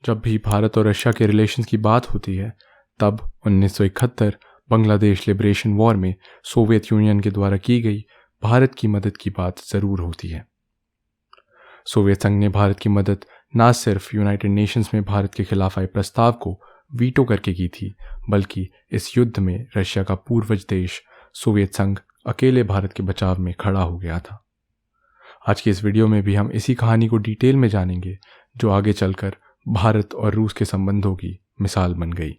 जब भी भारत और रशिया के रिलेशंस की बात होती है तब 1971 बांग्लादेश लिबरेशन वॉर में सोवियत यूनियन के द्वारा की गई भारत की मदद की बात ज़रूर होती है। सोवियत संघ ने भारत की मदद न सिर्फ यूनाइटेड नेशंस में भारत के खिलाफ आए प्रस्ताव को वीटो करके की थी, बल्कि इस युद्ध में रशिया का पूर्वज देश सोवियत संघ अकेले भारत के बचाव में खड़ा हो गया था। आज की इस वीडियो में भी हम इसी कहानी को डिटेल में जानेंगे जो आगे चलकर भारत और रूस के संबंधों की मिसाल बन गई।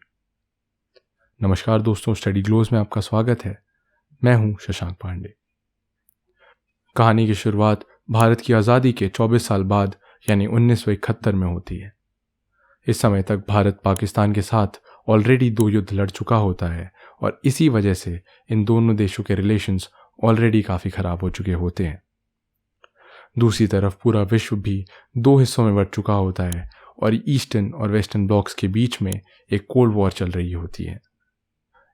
नमस्कार दोस्तों, स्टडी ग्लोज में आपका स्वागत है। मैं हूं शशांक पांडे। कहानी की शुरुआत भारत की आज़ादी के 24 साल बाद यानी 1971 में होती है। इस समय तक भारत पाकिस्तान के साथ ऑलरेडी 2 युद्ध लड़ चुका होता है और इसी वजह से इन दोनों देशों के रिलेशंस ऑलरेडी काफ़ी ख़राब हो चुके होते हैं। दूसरी तरफ पूरा विश्व भी 2 हिस्सों में बंट चुका होता है और ईस्टर्न और वेस्टर्न ब्लॉक्स के बीच में एक कोल्ड वॉर चल रही होती है।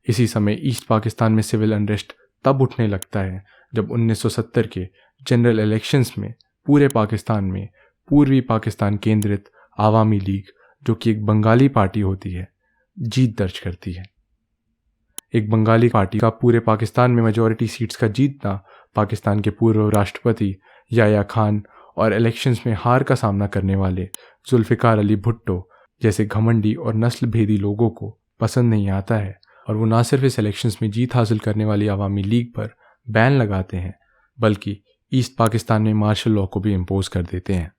इसी समय ईस्ट पाकिस्तान में सिविल अनरेस्ट तब उठने लगता है जब 1970 के जनरल इलेक्शंस में पूरे पाकिस्तान में पूर्वी पाकिस्तान केंद्रित आवामी लीग, जो कि एक बंगाली पार्टी होती है, जीत दर्ज करती है। एक बंगाली पार्टी का पूरे पाकिस्तान में मेजॉरिटी सीट्स का जीतना पाकिस्तान के पूर्व राष्ट्रपति याह्या खान और इलेक्शंस में हार का सामना करने वाले जुल्फ़िकार अली भुट्टो जैसे घमंडी और नस्ल भेदी लोगों को पसंद नहीं आता है और वो न सिर्फ इस इलेक्शंस में जीत हासिल करने वाली आवामी लीग पर बैन लगाते हैं बल्कि ईस्ट पाकिस्तान में मार्शल लॉ को भी इम्पोज कर देते हैं।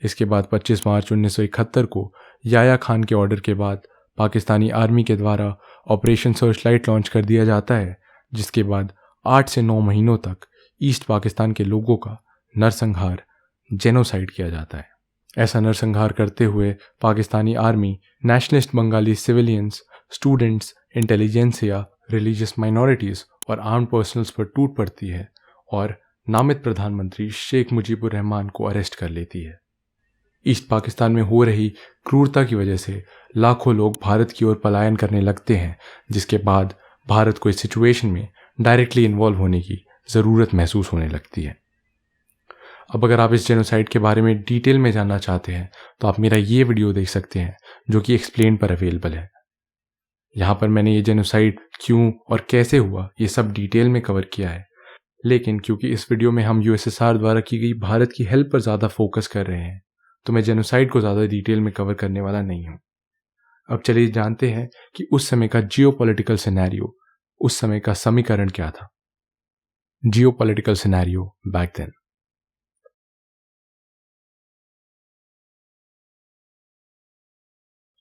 इसके बाद 25 मार्च 1971 को याह्या खान के ऑर्डर के बाद पाकिस्तानी आर्मी के द्वारा ऑपरेशन सर्चलाइट लॉन्च कर दिया जाता है, जिसके बाद 8 से 9 महीनों तक ईस्ट पाकिस्तान के लोगों का नरसंहार जेनोसाइड किया जाता है। ऐसा नरसंहार करते हुए Pakistani army nationalist Bengali civilians, students, intelligentsia, religious minorities और आर्म्ड पर्सनल्स पर टूट पड़ती है और नामित प्रधानमंत्री शेख मुजीबुर रहमान को अरेस्ट कर लेती है। ईस्ट पाकिस्तान में हो रही क्रूरता की वजह से लाखों लोग भारत की ओर पलायन करने लगते हैं, जिसके बाद भारत को इस सिचुएशन में डायरेक्टली इन्वॉल्व होने की ज़रूरत महसूस होने लगती है। अब अगर आप इस जेनोसाइड के बारे में डिटेल में जानना चाहते हैं तो आप मेरा ये वीडियो देख सकते हैं जो कि एक्सप्लेन पर अवेलेबल है। यहाँ पर मैंने ये जेनोसाइड क्यों और कैसे हुआ ये सब डिटेल में कवर किया है, लेकिन क्योंकि इस वीडियो में हम यूएसएसआर द्वारा की गई भारत की हेल्प पर ज़्यादा फोकस कर रहे हैं तो मैं जेनोसाइड को ज़्यादा डिटेल में कवर करने वाला नहीं हूँ। अब चलिए जानते हैं कि उस समय का जियोपॉलिटिकल सिनेरियो, उस समय का समीकरण क्या था। Geopolitical scenario back then.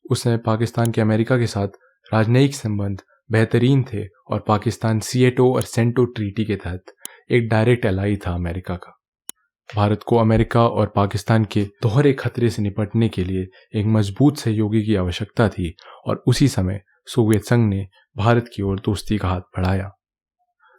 उस समय पाकिस्तान के अमेरिका के साथ राजनयिक संबंध बेहतरीन थे और पाकिस्तान सिएटो और सेंटो ट्रीटी के तहत एक डायरेक्ट एलाई था अमेरिका का। भारत को अमेरिका और पाकिस्तान के दोहरे खतरे से निपटने के लिए एक मजबूत सहयोगी की आवश्यकता थी और उसी समय सोवियत संघ ने भारत की ओर दोस्ती का हाथ बढ़ाया।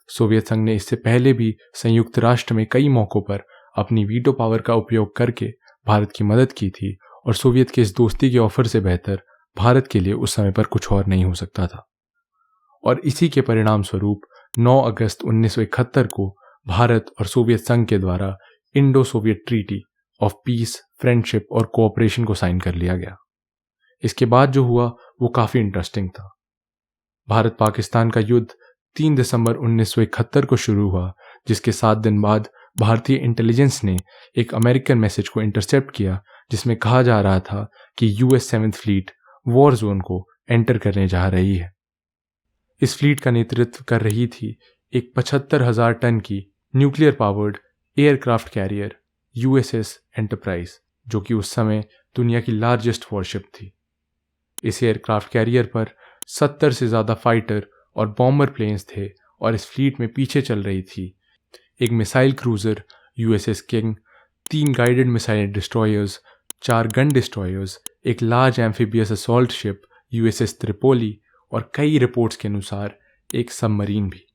सोवियत संघ ने इससे पहले भी संयुक्त राष्ट्र में कई मौक़ों पर अपनी वीटो पावर का उपयोग करके भारत की मदद की थी और सोवियत के इस दोस्ती के ऑफर से बेहतर भारत के लिए उस समय पर कुछ और नहीं हो सकता था। और इसी के परिणाम स्वरूप 9 अगस्त 1971 को भारत और सोवियत संघ के द्वारा Indo Soviet treaty of peace, friendship और कोऑपरेशन को साइन कर लिया गया। इसके बाद जो हुआ वो काफ़ी इंटरेस्टिंग था। भारत पाकिस्तान का युद्ध 3 दिसंबर 1971 को शुरू हुआ, जिसके 7 दिन बाद भारतीय इंटेलिजेंस ने एक अमेरिकन मैसेज को इंटरसेप्ट किया जिसमें कहा जा रहा था कि US 7th fleet war zone को एंटर करने जा रही है। इस फ्लीट का नेतृत्व कर रही थी एक 75,000 टन की nuclear powered aircraft carrier USS enterprise, जो कि उस समय दुनिया की लार्जेस्ट वॉरशिप थी। इस एयरक्राफ्ट कैरियर पर 70 से ज़्यादा फाइटर और बॉम्बर प्लेन्स थे और इस फ्लीट में पीछे चल रही थी एक missile cruiser USS King, 3 guided missile destroyers, 4 gun destroyers, एक large amphibious assault ship USS Tripoli और कई रिपोर्ट्स के अनुसार एक सबमरीन भी।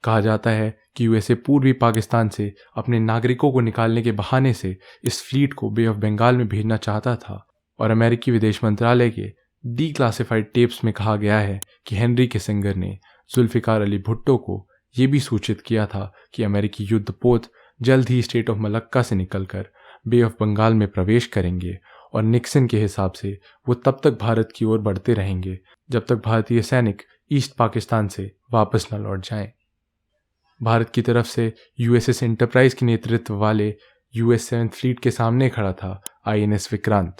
कहा जाता है कि यूएसए पूर्वी पाकिस्तान से अपने नागरिकों को निकालने के बहाने से इस फ्लीट को बे ऑफ बंगाल में भेजना चाहता था और अमेरिकी विदेश मंत्रालय के डीक्लासिफाइड टेप्स में कहा गया है कि हेनरी किसिंगर ने जुल्फ़िकार अली भुट्टो को ये भी सूचित किया था कि अमेरिकी युद्धपोत जल्द ही स्टेट ऑफ मलक्का से निकलकर बे ऑफ बंगाल में प्रवेश करेंगे और निक्सन के हिसाब से वो तब तक भारत की ओर बढ़ते रहेंगे जब तक भारतीय सैनिक ईस्ट पाकिस्तान से वापस न लौट जाएं। भारत की तरफ से यूएसएस एंटरप्राइज के नेतृत्व वाले यूएस 7th फ्लीट के सामने खड़ा था आईएनएस विक्रांत,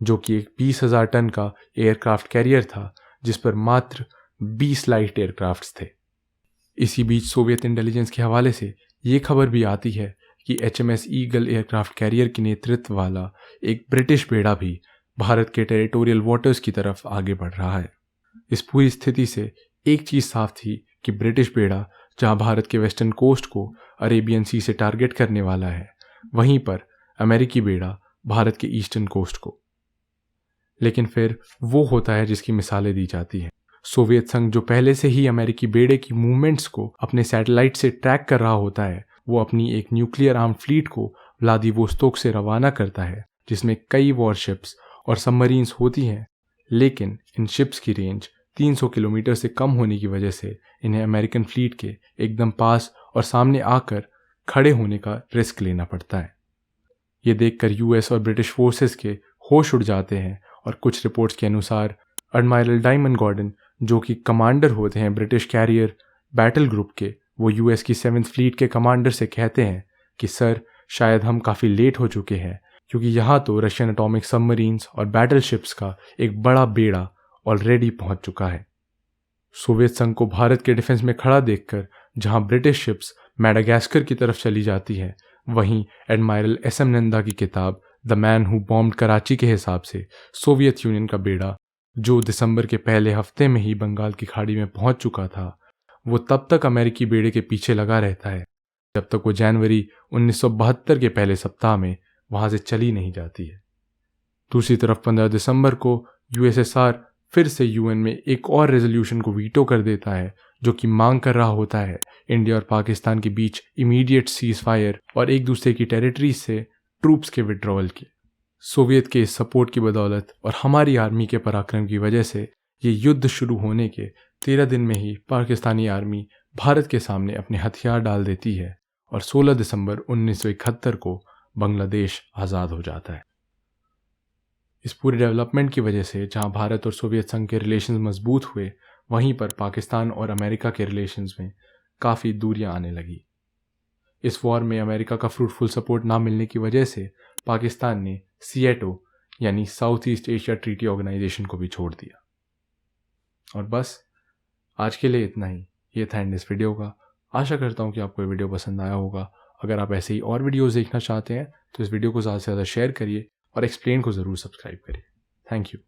जो कि एक 20,000 टन का एयरक्राफ्ट कैरियर था जिस पर मात्र 20 लाइट एयरक्राफ्ट्स थे। इसी बीच सोवियत इंटेलिजेंस के हवाले से ये खबर भी आती है कि HMS ईगल एयरक्राफ्ट कैरियर के नेतृत्व वाला एक ब्रिटिश बेड़ा भी भारत के टेरिटोरियल वाटर्स की तरफ आगे बढ़ रहा है। इस पूरी स्थिति से एक चीज़ साफ थी कि ब्रिटिश बेड़ा जहां भारत के वेस्टर्न कोस्ट को अरेबियन सी से टारगेट करने वाला है, वहीं पर अमेरिकी बेड़ा भारत के ईस्टर्न कोस्ट को। लेकिन फिर वो होता है जिसकी मिसालें दी जाती हैं। सोवियत संघ जो पहले से ही अमेरिकी बेड़े की मूवमेंट्स को अपने सैटेलाइट से ट्रैक कर रहा होता है, वो अपनी एक न्यूक्लियर आर्म फ्लीट को व्लादिवोस्तोक से रवाना करता है, जिसमें कई वॉरशिप्स और सबमरीन्स होती हैं। लेकिन इन शिप्स की रेंज 300 किलोमीटर से कम होने की वजह से इन्हें अमेरिकन फ्लीट के एकदम पास और सामने आकर खड़े होने का रिस्क लेना पड़ता है। ये देखकर यूएस और ब्रिटिश फोर्सेस के होश उड़ जाते हैं और कुछ रिपोर्ट्स के अनुसार एडमायरल डायमंड गॉर्डन, जो कि कमांडर होते हैं ब्रिटिश कैरियर बैटल ग्रुप के, वो यूएस की 7th फ्लीट के कमांडर से कहते हैं कि सर, शायद हम काफ़ी लेट हो चुके हैं, क्योंकि यहाँ तो रशियन एटॉमिक सबमरीन्स और बैटल शिप्स का एक बड़ा बेड़ा ऑलरेडी पहुंच चुका है। सोवियत संघ को भारत के डिफेंस में खड़ा देखकर जहां ब्रिटिश शिप्स मैडागास्कर की तरफ चली जाती हैं, वहीं एडमायरल SM नंदा की किताब the man who bombed Karachi के हिसाब से सोवियत यूनियन का बेड़ा, जो दिसंबर के पहले हफ्ते में ही बंगाल की खाड़ी में पहुंच चुका था, वो तब तक अमेरिकी बेड़े के पीछे लगा रहता है जब तक वो जनवरी 1972 के पहले सप्ताह में वहां से चली नहीं जाती है। दूसरी तरफ 15 दिसंबर को USSR फिर से UN में एक और रेजोल्यूशन को वीटो कर देता है, जो कि मांग कर रहा होता है इंडिया और पाकिस्तान के बीच इमीडिएट सीज फायर और एक दूसरे की टेरिटरीज से ट्रूप्स के विड्रॉवल की। सोवियत के इस सपोर्ट की बदौलत और हमारी आर्मी के पराक्रम की वजह से ये युद्ध शुरू होने के 13 दिन में ही पाकिस्तानी आर्मी भारत के सामने अपने हथियार डाल देती है और 16 दिसंबर 1971 को बांग्लादेश आज़ाद हो जाता है। इस पूरे डेवलपमेंट की वजह से जहां भारत और सोवियत संघ के रिलेशंस मजबूत हुए, वहीं पर पाकिस्तान और अमेरिका के रिलेशंस में काफ़ी दूरियां आने लगी। इस वॉर में अमेरिका का फ्रूटफुल सपोर्ट ना मिलने की वजह से पाकिस्तान ने SEATO यानी South East Asia Treaty Organization को भी छोड़ दिया। और बस आज के लिए इतना ही। ये था एंड इस वीडियो का। आशा करता हूँ कि आपको ये वीडियो पसंद आया होगा। अगर आप ऐसे ही और वीडियोज़ देखना चाहते हैं तो इस वीडियो को ज़्यादा से ज़्यादा शेयर करिए और एक्सप्लेन को ज़रूर सब्सक्राइब करिए। Thank you.